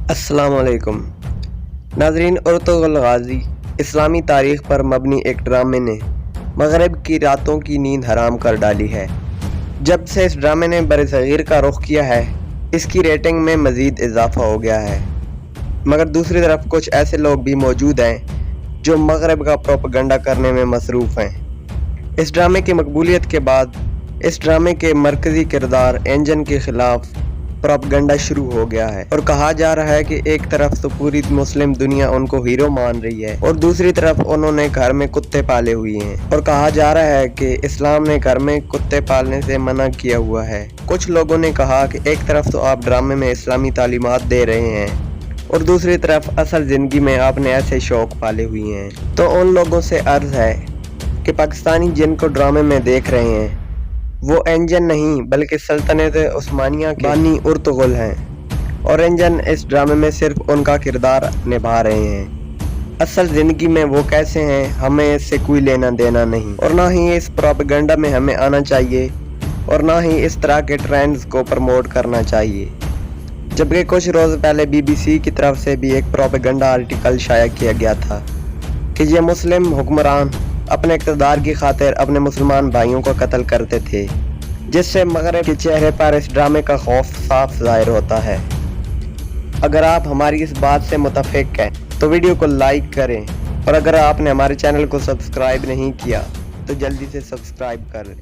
अस्सलाम वालेकुम नाज़रीन। अर्तुगरुल गाज़ी इस्लामी तारीख़ पर मबनी एक ड्रामे ने मगरिब की रातों की नींद हराम कर डाली है। जब से इस ड्रामे ने बरसगीर का रुख किया है, इसकी रेटिंग में मज़ीद इजाफा हो गया है। मगर दूसरी तरफ कुछ ऐसे लोग भी मौजूद हैं जो मगरिब का प्रोपेगेंडा करने में मसरूफ़ हैं। इस ड्रामे की मकबूलियत के बाद इस ड्रामे के मरकज़ी किरदार एंजन के ख़िलाफ़ प्रोपेगेंडा शुरू हो गया है और कहा जा रहा है कि एक तरफ तो पूरी मुस्लिम दुनिया उनको हीरो मान रही है और दूसरी तरफ उन्होंने घर में कुत्ते पाले हुए हैं और कहा जा रहा है कि इस्लाम ने घर में कुत्ते पालने से मना किया हुआ है। कुछ लोगों ने कहा कि एक तरफ तो आप ड्रामे में इस्लामी तालीमात दे रहे हैं और दूसरी तरफ असल ज़िंदगी में आपने ऐसे शौक पाले हुए हैं। तो उन लोगों से अर्ज़ है कि पाकिस्तानी जिनको ड्रामे में देख रहे हैं वो एंजन नहीं बल्कि सल्तनत उस्मानिया के बानी अर्तुगरुल हैं और एंजन इस ड्रामे में सिर्फ उनका किरदार निभा रहे हैं। असल ज़िंदगी में वो कैसे हैं हमें इससे कोई लेना देना नहीं और ना ही इस प्रोपेगेंडा में हमें आना चाहिए और ना ही इस तरह के ट्रेंड्स को प्रमोट करना चाहिए। जबकि कुछ रोज़ पहले BBC की तरफ से भी एक प्रोपेगेंडा आर्टिकल शाया किया गया था कि ये मुस्लिम हुक्मरान अपने इक़्तिदार की खातिर अपने मुसलमान भाइयों को कत्ल करते थे, जिससे मगरिब के चेहरे पर इस ड्रामे का खौफ साफ ज़ाहिर होता है। अगर आप हमारी इस बात से मुतफ़िक़ हैं तो वीडियो को लाइक करें और अगर आपने हमारे चैनल को सब्सक्राइब नहीं किया तो जल्दी से सब्सक्राइब करें।